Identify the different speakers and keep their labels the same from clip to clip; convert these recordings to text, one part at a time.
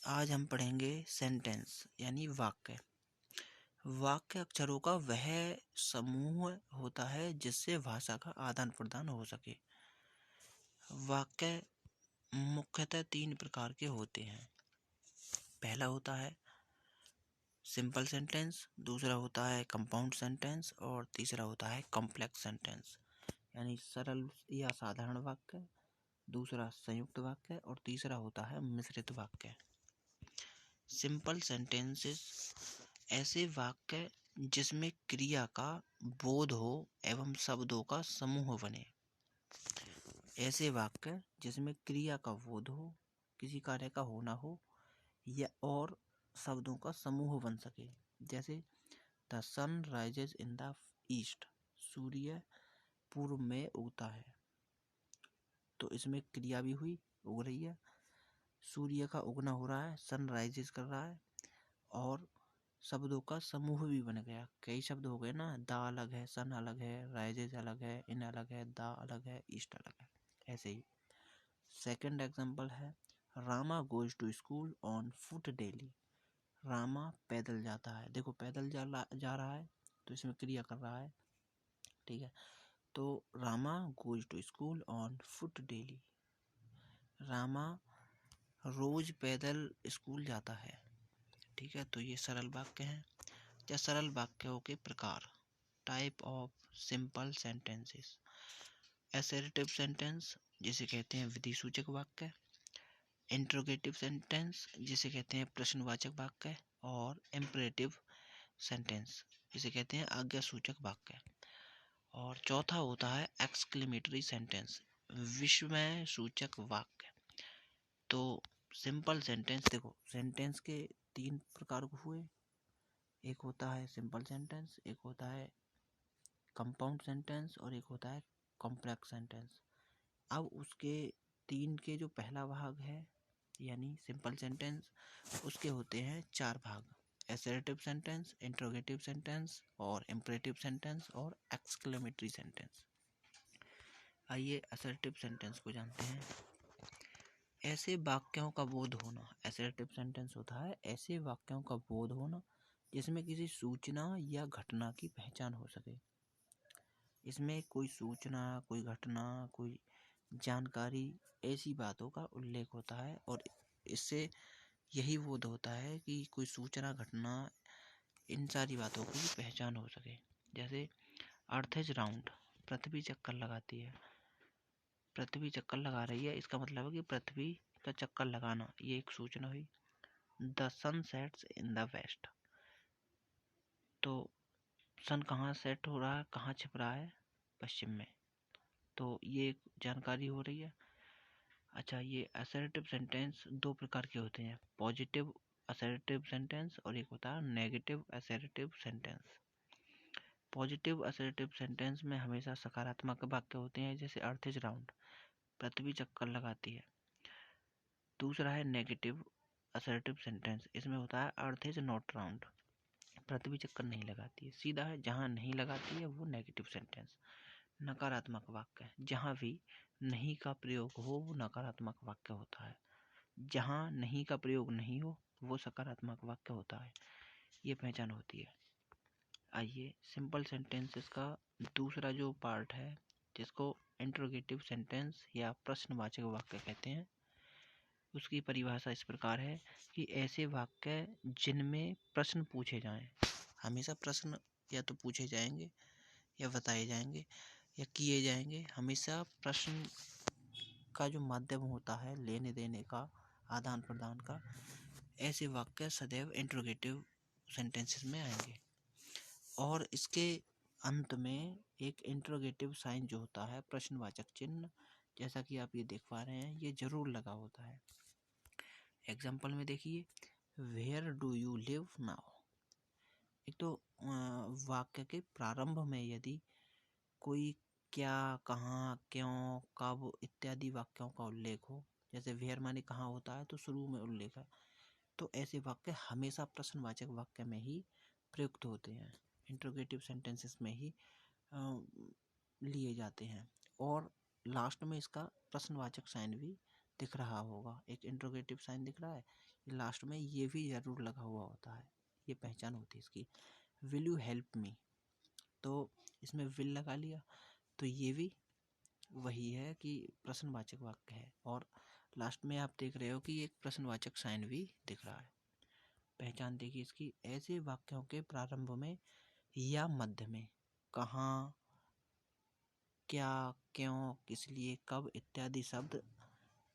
Speaker 1: आज हम पढ़ेंगे सेंटेंस यानी वाक्य। वाक्य अक्षरों का वह समूह होता है जिससे भाषा का आदान प्रदान हो सके। वाक्य मुख्यतः 3 प्रकार के होते हैं। पहला होता है सिंपल सेंटेंस, दूसरा होता है कंपाउंड सेंटेंस और तीसरा होता है कॉम्प्लेक्स सेंटेंस यानी सरल या साधारण वाक्य, दूसरा संयुक्त वाक्य और तीसरा होता है मिश्रित वाक्य। सिंपल सेंटेंसेस ऐसे वाक्य जिसमें क्रिया का बोध हो एवं शब्दों का समूह बने। ऐसे वाक्य जिसमें क्रिया का बोध हो, किसी कार्य का होना हो या और शब्दों का समूह बन सके। जैसे the sun rises in the east, सूर्य पूर्व में उगता है। तो इसमें क्रिया भी हुई, उग रही है, सूर्य का उगना हो रहा है, सन राइजेज कर रहा है और शब्दों का समूह भी बन गया। कई शब्द हो गए ना, द अलग है, सन अलग है, राइजेज अलग है, इन अलग है, द अलग है, ईस्ट अलग है। ऐसे ही सेकंड एग्जांपल है Rama goes to school on foot daily. Rama पैदल जाता है। देखो पैदल जा रहा है तो इसमें क्रिया कर रहा है, ठीक है। तो Rama goes to school on foot daily, Rama रोज पैदल स्कूल जाता है, ठीक है। तो ये सरल वाक्य हैं। या सरल वाक्यों के प्रकार, type of simple sentences. Assertive sentence जिसे कहते हैं विधि सूचक वाक्य, इंट्रोगेटिव सेंटेंस जिसे कहते हैं प्रश्नवाचक वाक्य और इम्परेटिव सेंटेंस जिसे कहते हैं आज्ञा सूचक वाक्य। और चौथा होता है एक्सक्लेमेटरी सेंटेंस, विस्मय सूचक वाक्य। तो सिंपल सेंटेंस, देखो सेंटेंस के 3 प्रकार हुए। एक होता है सिंपल सेंटेंस, एक होता है कंपाउंड सेंटेंस और एक होता है कॉम्प्लेक्स सेंटेंस। अब उसके 3 के जो पहला भाग है यानी सिंपल सेंटेंस, उसके होते हैं 4 भाग, असर्टिव सेंटेंस, इंट्रोगेटिव सेंटेंस और इम्परेटिव सेंटेंस और एक्सक्लेमेटरी सेंटेंस। आइए असर्टिव सेंटेंस को जानते हैं। ऐसे वाक्यों का बोध होना, असर्टिव सेंटेंस होता है ऐसे वाक्यों का बोध होना जिसमें किसी सूचना या घटना की पहचान हो सके। इसमें कोई सूचना, कोई घटना, कोई जानकारी, ऐसी बातों का उल्लेख होता है और इससे यही बोध होता है कि कोई सूचना, घटना, इन सारी बातों की पहचान हो सके। जैसे अर्थ इज राउंड, पृथ्वी चक्कर लगाती है। पृथ्वी चक्कर लगा रही है, इसका मतलब है कि पृथ्वी का चक्कर लगाना, ये एक सूचना हुई। The sun sets in the west, तो सन कहाँ सेट हो रहा है, कहाँ छिप रहा है, पश्चिम में। तो ये एक जानकारी हो रही है। अच्छा, ये असर्टिव सेंटेंस 2 प्रकार के होते हैं, पॉजिटिव असर्टिव सेंटेंस और एक होता है negative assertive sentence. Positive assertive sentence में हमेशा सकारात्मक वाक्य होते हैं, जैसे अर्थ इज राउंड, पृथ्वी चक्कर लगाती है। दूसरा है नेगेटिव असर्टिव सेंटेंस, इसमें होता है अर्थ इज नॉट राउंड, पृथ्वी चक्कर नहीं लगाती है। सीधा है, जहाँ नहीं लगाती है वो नेगेटिव सेंटेंस, नकारात्मक वाक्य। जहाँ भी नहीं का प्रयोग हो वो नकारात्मक वाक्य होता है, जहाँ नहीं का प्रयोग नहीं हो वो सकारात्मक वाक्य होता है। ये पहचान होती है। आइए सिंपल सेंटेंसेस का दूसरा जो पार्ट है जिसको इंट्रोगेटिव सेंटेंस या प्रश्नवाचक वाक्य कहते हैं, उसकी परिभाषा इस प्रकार है कि ऐसे वाक्य जिनमें प्रश्न पूछे जाएं। हमेशा प्रश्न या तो पूछे जाएंगे या बताए जाएंगे या किए जाएंगे। हमेशा प्रश्न का जो माध्यम होता है लेने देने का, आदान प्रदान का, ऐसे वाक्य सदैव इंट्रोगेटिव सेंटेंसेस में आएंगे। और इसके अंत में एक इंट्रोगेटिव साइन जो होता है, प्रश्नवाचक चिन्ह, जैसा कि आप ये देख पा रहे हैं, ये जरूर लगा होता है। एग्जाम्पल में देखिए, where do you live now. एक तो वाक्य के प्रारंभ में यदि कोई क्या, कहाँ, क्यों, कब इत्यादि वाक्यों का उल्लेख हो, जैसे वेयर माने कहाँ होता है तो शुरू में उल्लेख है, तो ऐसे वाक्य हमेशा प्रश्नवाचक वाक्य में ही प्रयुक्त होते हैं, इंट्रोगेटिव सेंटेंसेस में ही लिए जाते हैं। और लास्ट में इसका प्रश्नवाचक साइन भी दिख रहा होगा, एक इंट्रोगेटिव साइन दिख रहा है, लास्ट में ये भी ज़रूर लगा हुआ होता है, ये पहचान होती है इसकी। विल यू हेल्प मी, तो इसमें विल लगा लिया, तो ये भी वही है कि प्रश्नवाचक वाक्य है। और लास्ट में आप देख रहे हो कि एक प्रश्नवाचक साइन भी दिख रहा है। पहचान देखिए इसकी, ऐसे वाक्यों के प्रारंभ में या मध्य में कहाँ, क्या, क्यों, किस लिए, कब इत्यादि शब्द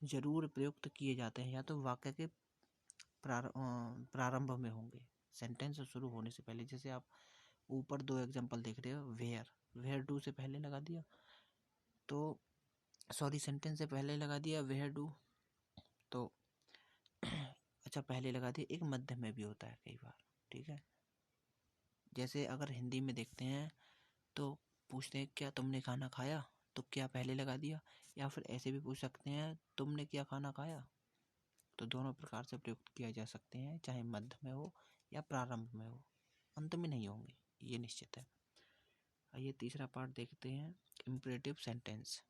Speaker 1: जरूर प्रयुक्त किए जाते हैं, या तो वाक्य के प्रारंभ में होंगे, सेंटेंस शुरू होने से पहले। जैसे आप ऊपर 2 एग्जांपल देख रहे हो, वेयर डू से पहले लगा दिया, तो सॉरी सेंटेंस से पहले लगा दिया वेयर डू, तो अच्छा पहले लगा दिया। एक मध्य में भी होता है कई बार, ठीक है। जैसे अगर हिंदी में देखते हैं तो पूछते हैं क्या तुमने खाना खाया, तो क्या पहले लगा दिया। या फिर ऐसे भी पूछ सकते हैं तुमने क्या खाना खाया। तो दोनों प्रकार से प्रयुक्त किया जा सकते हैं, चाहे मध्य में हो या प्रारंभ में हो, अंत में नहीं होंगे, ये निश्चित है। आइए तीसरा पार्ट देखते हैं, इम्परेटिव सेंटेंस।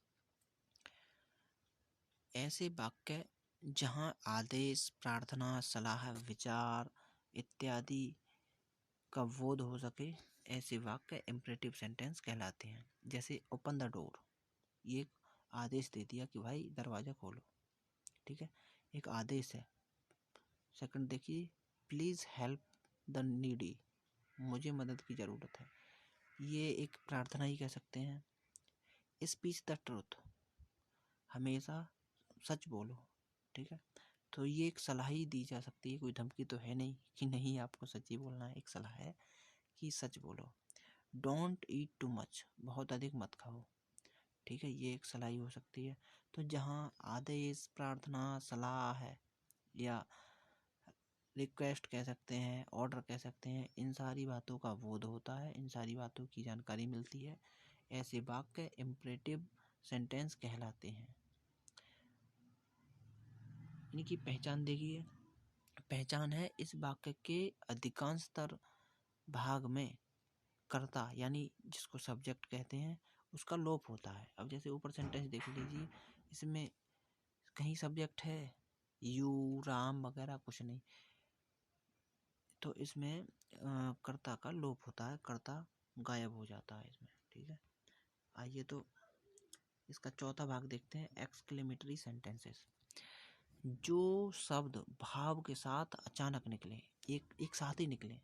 Speaker 1: ऐसे वाक्य जहाँ आदेश, प्रार्थना, सलाह, विचार इत्यादि का बोध हो सके, ऐसे वाक्य इम्परेटिव सेंटेंस कहलाते हैं। जैसे ओपन द डोर, ये एक आदेश दे दिया कि भाई दरवाज़ा खोलो, ठीक है, एक आदेश है। सेकंड देखिए, प्लीज़ हेल्प द नीडी, मुझे मदद की ज़रूरत है, ये एक प्रार्थना ही कह सकते हैं। स्पीच द ट्रूथ, हमेशा सच बोलो, ठीक है, तो ये एक सलाह ही दी जा सकती है, कोई धमकी तो है नहीं कि नहीं आपको सच ही बोलना है, एक सलाह है कि सच बोलो। डोंट ईट टू मच, बहुत अधिक मत खाओ, ठीक है, ये एक सलाह ही हो सकती है। तो जहाँ आदेश, प्रार्थना, सलाह है या रिक्वेस्ट कह सकते हैं, ऑर्डर कह सकते हैं, इन सारी बातों का बोध होता है, इन सारी बातों की जानकारी मिलती है, ऐसे वाक्य इम्परेटिव सेंटेंस कहलाते हैं। इनकी पहचान देखिए, पहचान है इस वाक्य के अधिकांशतर भाग में कर्ता यानी जिसको सब्जेक्ट कहते हैं उसका लोप होता है। अब जैसे ऊपर सेंटेंस देख लीजिए, इसमें कहीं सब्जेक्ट है, यू, राम वगैरह कुछ नहीं, तो इसमें कर्ता का लोप होता है, कर्ता गायब हो जाता है इसमें, ठीक है। आइए तो इसका चौथा भाग देखते हैं, एक्सक्लेमेटरी सेंटेंसेस। जो शब्द भाव के साथ अचानक निकले, एक साथ ही निकले,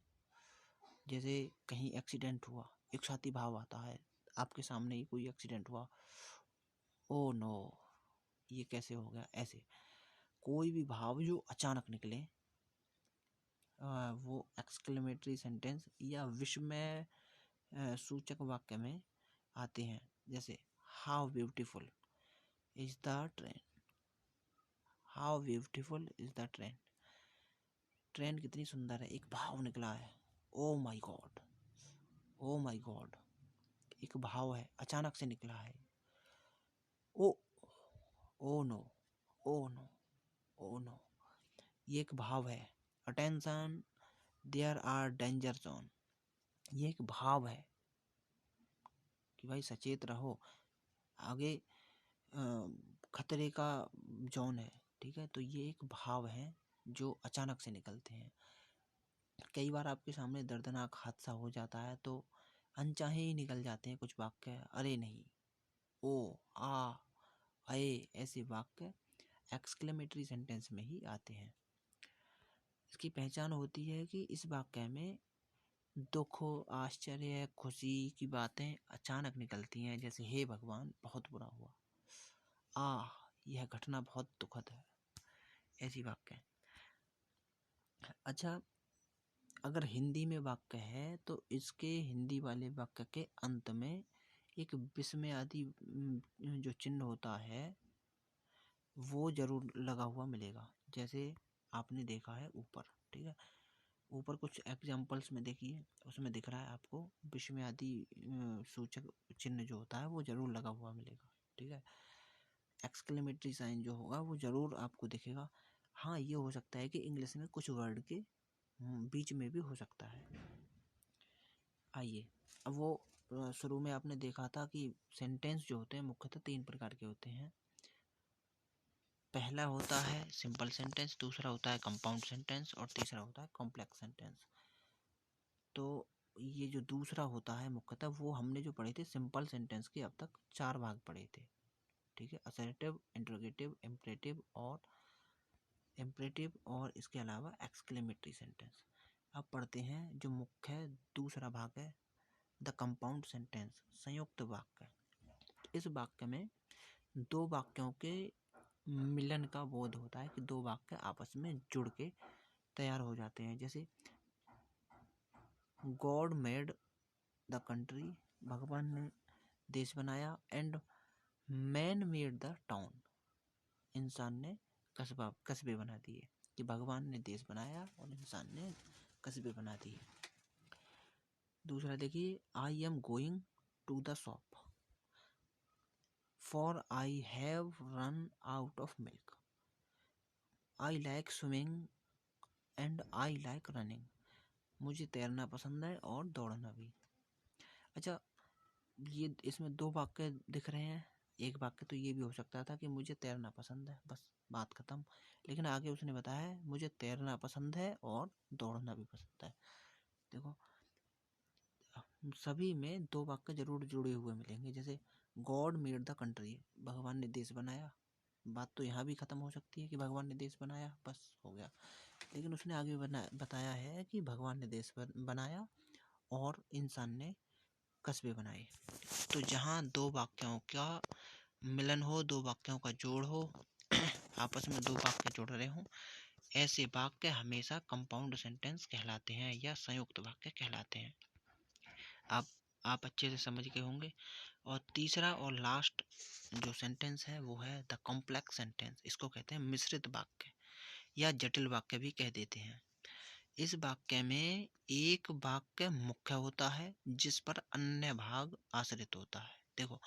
Speaker 1: जैसे कहीं एक्सीडेंट हुआ, एक साथ ही भाव आता है, आपके सामने ही कोई एक्सीडेंट हुआ, ओ नो ये कैसे हो गया, ऐसे कोई भी भाव जो अचानक निकले वो एक्सक्लेमेटरी सेंटेंस या विस्मय सूचक वाक्य में आते हैं। जैसे how beautiful is the train, how beautiful is the train, train कितनी सुंदर है, एक भाव निकला है। Oh my God, oh my God, एक भाव है, अचानक से निकला है। Oh, oh no, oh no, oh no, ये एक भाव है। Attention, there are danger zone, ये एक भाव है कि भाई सचेत रहो, आगे खतरे का जोन है, ठीक है। तो ये एक भाव है जो अचानक से निकलते हैं। कई बार आपके सामने दर्दनाक हादसा हो जाता है तो अनचाहे ही निकल जाते हैं कुछ वाक्य, अरे नहीं, ओ, आ, अये, ऐसे वाक्य एक्सक्लेमेटरी सेंटेंस में ही आते हैं। इसकी पहचान होती है कि इस वाक्य में दुख, आश्चर्य, खुशी की बातें अचानक निकलती हैं। जैसे हे भगवान बहुत बुरा हुआ, यह घटना बहुत दुखद है, ऐसी वाक्य। अच्छा, अगर हिंदी में वाक्य है तो इसके हिंदी वाले वाक्य के अंत में एक विस्मय आदि जो चिन्ह होता है वो जरूर लगा हुआ मिलेगा। जैसे आपने देखा है ऊपर, ठीक है, ऊपर कुछ एग्जाम्पल्स में देखिए, उसमें दिख रहा है आपको विस्मय आदि सूचक चिन्ह जो होता है वो जरूर लगा हुआ मिलेगा, ठीक है। एक्सक्लेमेटरी साइन जो होगा वो जरूर आपको दिखेगा। हाँ, ये हो सकता है कि इंग्लिश में कुछ वर्ड के बीच में भी हो सकता है। आइए, अब वो शुरू में आपने देखा था कि सेंटेंस जो होते हैं मुख्यतः 3 प्रकार के होते हैं, पहला होता है सिंपल सेंटेंस, दूसरा होता है कंपाउंड सेंटेंस और तीसरा होता है कॉम्प्लेक्स सेंटेंस। तो ये जो दूसरा होता है मुख्यतः वो हमने जो पढ़े थे सिंपल सेंटेंस के अब तक 4 भाग पढ़े थे, ठीक है। असर्टिव, इंट्रोगेटिव, इम्परेटिव और इसके अलावा एक्सक्लेमेटरी सेंटेंस। अब पढ़ते हैं जो मुख्य दूसरा भाग है, द कंपाउंड सेंटेंस, संयुक्त वाक्य। इस वाक्य में दो वाक्यों के मिलन का बोध होता है कि दो वाक्य आपस में जुड़ के तैयार हो जाते हैं। जैसे गॉड मेड द कंट्री, भगवान ने देश बनाया, and man made the town, इंसान ने कस्बे बना दिए। कि भगवान ने देश बनाया और इंसान ने कस्बे बना दिए। दूसरा देखिए, I am going to the shop for I have run out of milk, I like swimming and I like running, मुझे तैरना पसंद है और दौड़ना भी। अच्छा, ये इसमें दो वाक्य दिख रहे हैं। एक वाक्य तो ये भी हो सकता था कि मुझे तैरना पसंद है, बस बात खत्म। लेकिन आगे उसने बताया है मुझे तैरना पसंद है और दौड़ना भी पसंद है। देखो, सभी में दो वाक्य जरूर जुड़े हुए मिलेंगे। जैसे गॉड मेड द कंट्री, भगवान ने देश बनाया, बात तो यहाँ भी खत्म हो सकती है कि भगवान ने देश बनाया, बस हो गया। लेकिन उसने आगे बताया है कि भगवान ने देश बनाया और इंसान ने कस्बे बनाए। तो जहाँ दो वाक्यों का मिलन हो, दो वाक्यों का जोड़ हो, आपस में दो वाक्य जुड़ रहे हों, ऐसे वाक्य हमेशा कंपाउंड सेंटेंस कहलाते हैं या संयुक्त वाक्य कहलाते हैं। आप अच्छे से समझ गए होंगे। और तीसरा और लास्ट जो सेंटेंस है वो है द कॉम्प्लेक्स सेंटेंस। इसको कहते हैं मिश्रित वाक्य या जटिल वाक्य भी कह देते हैं। इस वाक्य में एक वाक्य मुख्य होता है जिस पर अन्य भाग आश्रित होता है। देखो,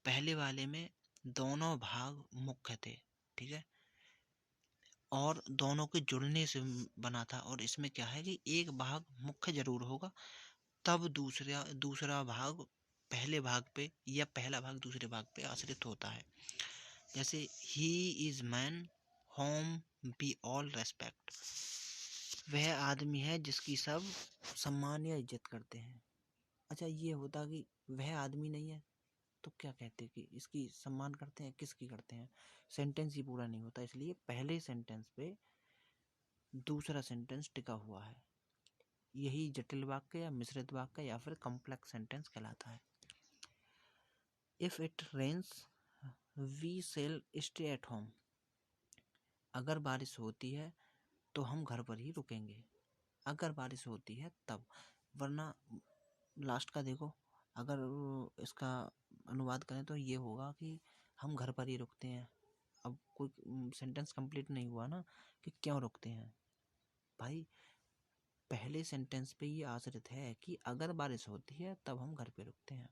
Speaker 1: पहले वाले में दोनों भाग मुख्य थे, ठीक है, और दोनों के जुड़ने से बना था। और इसमें क्या है कि एक भाग मुख्य जरूर होगा, तब दूसरा भाग पहले भाग पे या पहला भाग दूसरे भाग पे आश्रित होता है। जैसे he is man home be all respect, वह आदमी है जिसकी सब सम्मान या इज्जत करते हैं। अच्छा, ये होता कि वह आदमी नहीं है तो क्या कहते कि इसकी सम्मान करते हैं, किसकी करते हैं, सेंटेंस ही पूरा नहीं होता। इसलिए पहले सेंटेंस पे दूसरा सेंटेंस टिका हुआ है। यही जटिल वाक्य या मिश्रित वाक्य या फिर कॉम्प्लेक्स सेंटेंस कहलाता है। If it rains we shall stay at home, अगर बारिश होती है तो हम घर पर ही रुकेंगे। अगर बारिश होती है तब, वरना लास्ट का देखो, अगर इसका अनुवाद करें तो ये होगा कि हम घर पर ही रुकते हैं। अब कोई सेंटेंस कंप्लीट नहीं हुआ ना कि क्यों रुकते हैं। भाई, पहले सेंटेंस पे ये आश्रित है कि अगर बारिश होती है तब हम घर पे रुकते हैं।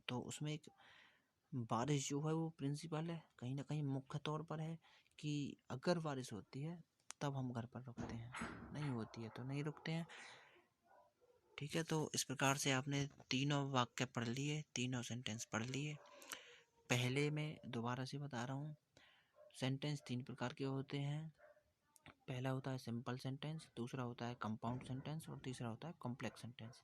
Speaker 1: तो उसमें एक बारिश जो है वो प्रिंसिपल है, कहीं ना कहीं मुख्य तौर पर है कि अगर बारिश होती है तब हम घर पर रुकते हैं, नहीं होती है तो नहीं रुकते हैं। ठीक है, तो इस प्रकार से आपने तीनों वाक्य पढ़ लिए, तीनों सेंटेंस पढ़ लिए। पहले में दोबारा से बता रहा हूँ, सेंटेंस तीन प्रकार के होते हैं। पहला होता है सिंपल सेंटेंस, दूसरा होता है कंपाउंड सेंटेंस और तीसरा होता है कॉम्प्लेक्स सेंटेंस।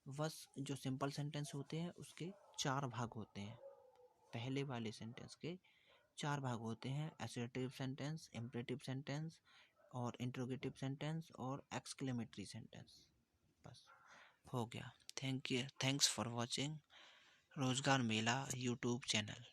Speaker 1: बस जो सिंपल सेंटेंस होते हैं उसके 4 भाग होते हैं। पहले वाले सेंटेंस के 4 भाग होते हैं, असर्टिव सेंटेंस, इम्परेटिव सेंटेंस और इंट्रोगेटिव सेंटेंस और एक्सक्लेमेटरी सेंटेंस। बस हो गया। Thank you, thanks for watching रोजगार मेला यूट्यूब चैनल।